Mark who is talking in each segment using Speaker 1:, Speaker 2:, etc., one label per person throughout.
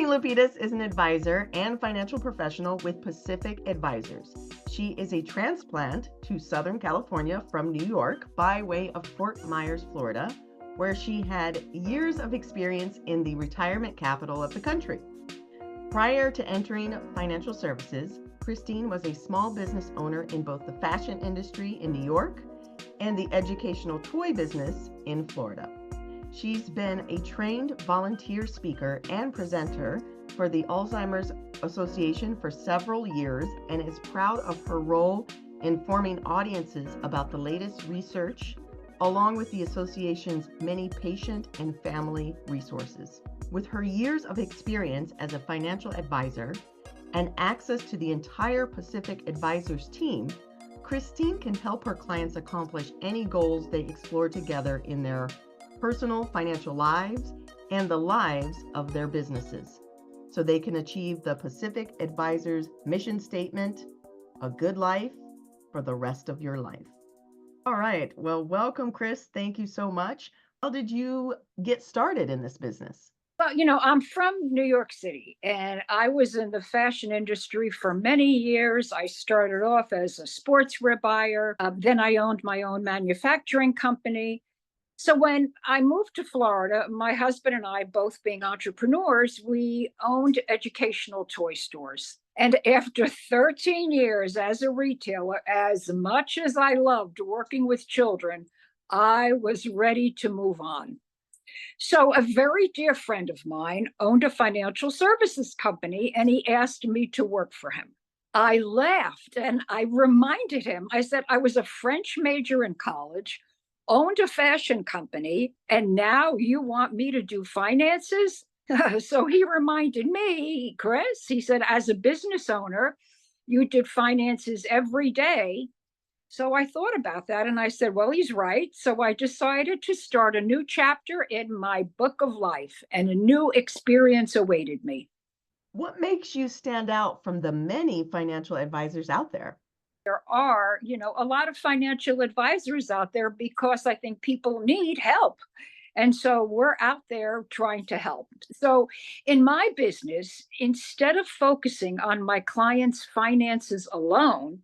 Speaker 1: Christine Lapidus is an advisor and financial professional with Pacific Advisors. She is a transplant to Southern California from New York by way of Fort Myers, Florida, where she had years of experience in the retirement capital of the country. Prior to entering financial services, Christine was a small business owner in both the fashion industry in New York and the educational toy business in Florida. She's been a trained volunteer speaker and presenter for the Alzheimer's Association for several years and is proud of her role informing audiences about the latest research, along with the association's many patient and family resources. With her years of experience as a financial advisor and access to the entire Pacific Advisors team, Christine can help her clients accomplish any goals they explore together in their personal financial lives and the lives of their businesses, so they can achieve the Pacific Advisors mission statement, a good life for the rest of your life. All right, well, welcome, Chris. Thank you so much. How did you get started in this business?
Speaker 2: Well, I'm from New York City and I was in the fashion industry for many years. I started off as a sportswear buyer. Then I owned my own manufacturing company. So when I moved to Florida, my husband and I, both being entrepreneurs, we owned educational toy stores. And after 13 years as a retailer, as much as I loved working with children, I was ready to move on. So a very dear friend of mine owned a financial services company and he asked me to work for him. I laughed and I reminded him, I said, I was a French major in college, owned a fashion company, and now you want me to do finances? So he reminded me, Chris, he said, as a business owner, you did finances every day. So I thought about that and I said, well, he's right. So I decided to start a new chapter in my book of life and a new experience awaited me.
Speaker 1: What makes you stand out from the many financial advisors out there?
Speaker 2: There are, a lot of financial advisors out there because I think people need help. And so we're out there trying to help. So in my business, instead of focusing on my clients' finances alone,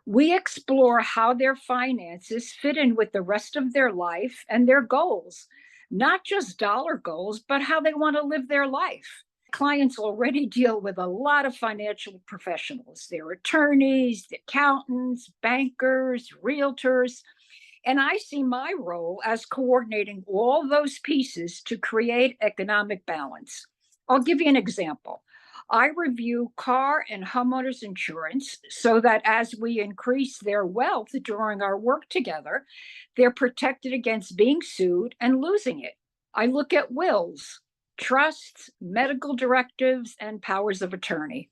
Speaker 2: we explore how their finances fit in with the rest of their life and their goals, not just dollar goals, but how they want to live their life. Clients already deal with a lot of financial professionals. They're attorneys, accountants, bankers, realtors. And I see my role as coordinating all those pieces to create economic balance. I'll give you an example. I review car and homeowners insurance so that as we increase their wealth during our work together, they're protected against being sued and losing it. I look at wills, trusts, medical directives, and powers of attorney.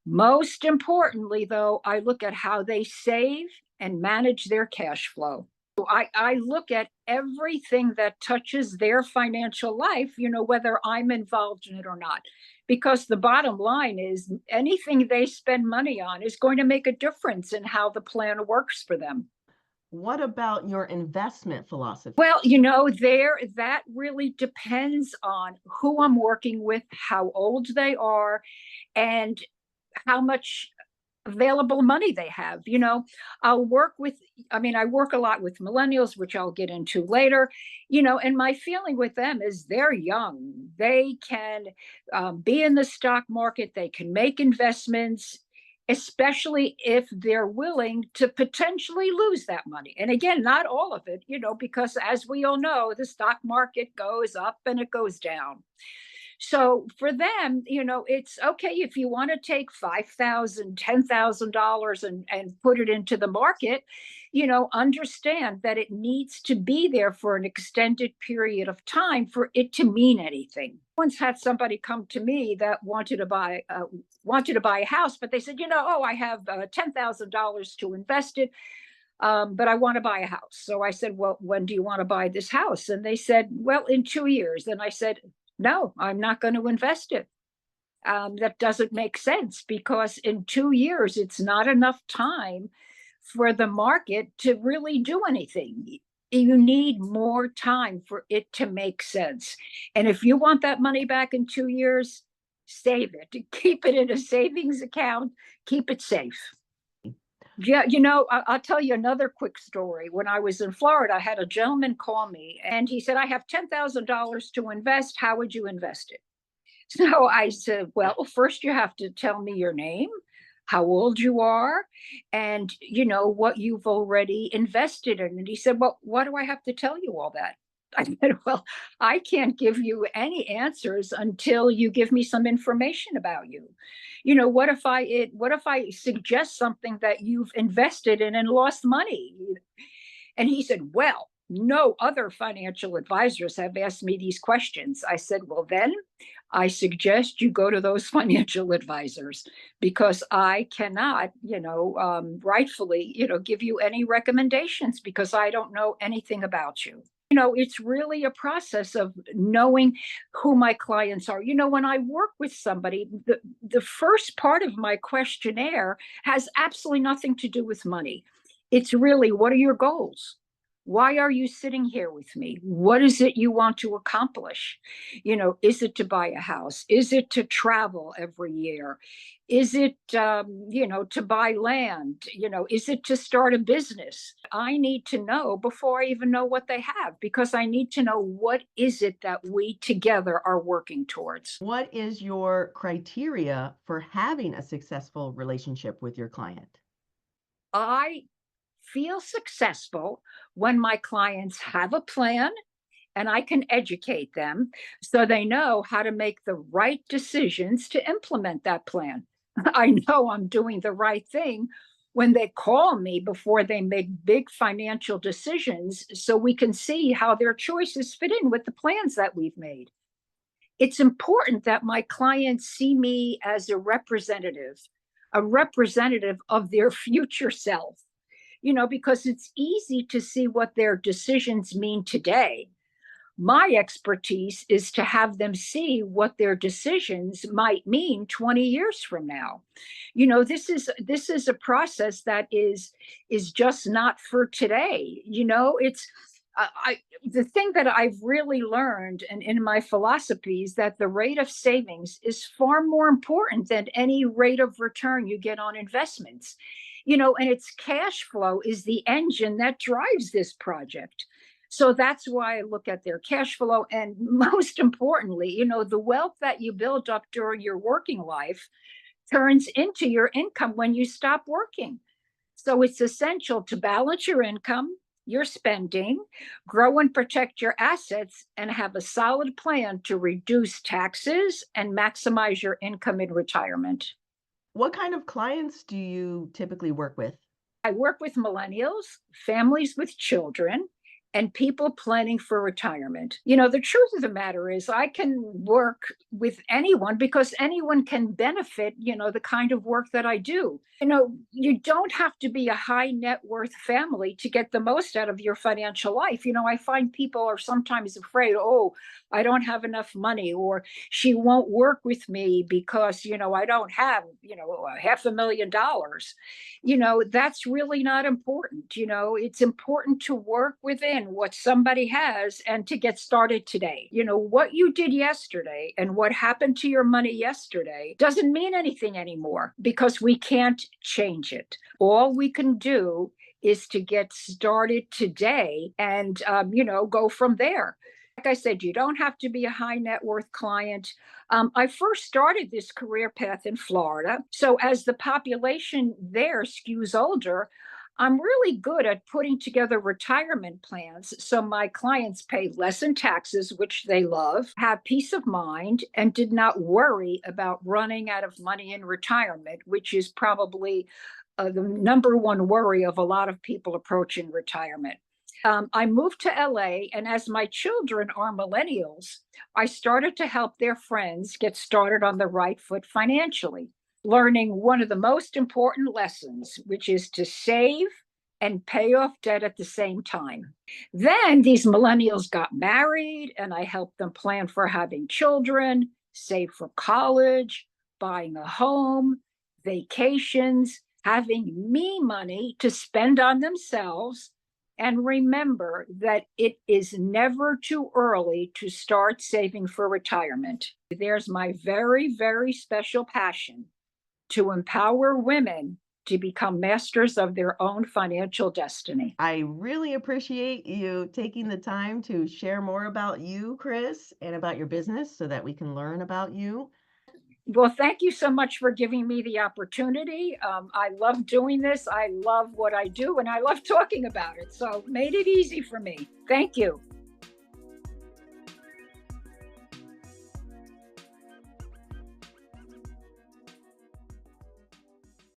Speaker 2: Most importantly, though, I look at how they save and manage their cash flow. I look at everything that touches their financial life, whether I'm involved in it or not. Because the bottom line is anything they spend money on is going to make a difference in how the plan works for them.
Speaker 1: What about your investment philosophy?
Speaker 2: Well, that really depends on who I'm working with, how old they are, and how much available money they have. I work a lot with millennials, which I'll get into later, and my feeling with them is they're young. They can be in the stock market. They can make investments, especially if they're willing to potentially lose that money. And again, not all of it, because as we all know, the stock market goes up and it goes down. So for them, it's okay if you want to take $5,000, $10,000 and put it into the market, understand that it needs to be there for an extended period of time for it to mean anything. Once had somebody come to me that wanted to buy a house, but they said, I have $10,000 to invest it. But I want to buy a house. So I said, well, when do you want to buy this house? And they said, well, in 2 years. And I said, no, I'm not going to invest it. That doesn't make sense because in 2 years, it's not enough time for the market to really do anything. You need more time for it to make sense. And if you want that money back in 2 years, save it, keep it in a savings account, keep it safe. Yeah, I'll tell you another quick story. When I was in Florida, I had a gentleman call me and he said, I have $10,000 to invest. How would you invest it? So I said, well, first you have to tell me your name, how old you are, and what you've already invested in. And he said, well, why do I have to tell you all that? I said, well, I can't give you any answers until you give me some information about you. What if I suggest something that you've invested in and lost money? And he said, well, no other financial advisors have asked me these questions. I said, well, then I suggest you go to those financial advisors because I cannot, rightfully, give you any recommendations because I don't know anything about you. It's really a process of knowing who my clients are. When I work with somebody, the first part of my questionnaire has absolutely nothing to do with money. It's really, what are your goals? Why are you sitting here with me? What is it you want to accomplish? Is it to buy a house? Is it to travel every year? Is it, to buy land? Is it to start a business? I need to know before I even know what they have, because I need to know what is it that we together are working towards.
Speaker 1: What is your criteria for having a successful relationship with your client?
Speaker 2: I feel successful when my clients have a plan and I can educate them so they know how to make the right decisions to implement that plan. I know I'm doing the right thing when they call me before they make big financial decisions so we can see how their choices fit in with the plans that we've made. It's important that my clients see me as a representative of their future self, because it's easy to see what their decisions mean today. My expertise is to have them see what their decisions might mean 20 years from now. This is a process that is just not for today. It's the thing that I've really learned and in my philosophy is that the rate of savings is far more important than any rate of return you get on investments. And its cash flow is the engine that drives this project. So that's why I look at their cash flow. And most importantly, the wealth that you build up during your working life turns into your income when you stop working. So it's essential to balance your income, your spending, grow and protect your assets, and have a solid plan to reduce taxes and maximize your income in retirement.
Speaker 1: What kind of clients do you typically work with?
Speaker 2: I work with millennials, families with children, and people planning for retirement. The truth of the matter is, I can work with anyone because anyone can benefit, the kind of work that I do. You don't have to be a high net worth family to get the most out of your financial life. I find people are sometimes afraid, oh, I don't have enough money, or she won't work with me because, I don't have, $500,000. That's really not important. It's important to work within what somebody has and to get started today. What you did yesterday and what happened to your money yesterday doesn't mean anything anymore because we can't change it. All we can do is to get started today and, go from there. Like I said, you don't have to be a high net worth client. I first started this career path in Florida. So as the population there skews older, I'm really good at putting together retirement plans so my clients pay less in taxes, which they love, have peace of mind, and did not worry about running out of money in retirement, which is probably the number one worry of a lot of people approaching retirement. I moved to LA, and as my children are millennials, I started to help their friends get started on the right foot financially, learning one of the most important lessons, which is to save and pay off debt at the same time. Then these millennials got married, and I helped them plan for having children, save for college, buying a home, vacations, having me money to spend on themselves, And remember that it is never too early to start saving for retirement. There's my very, very special passion to empower women to become masters of their own financial destiny.
Speaker 1: I really appreciate you taking the time to share more about you, Chris, and about your business so that we can learn about you.
Speaker 2: Well, thank you so much for giving me the opportunity. I love doing this. I love what I do and I love talking about it. So made it easy for me. Thank you.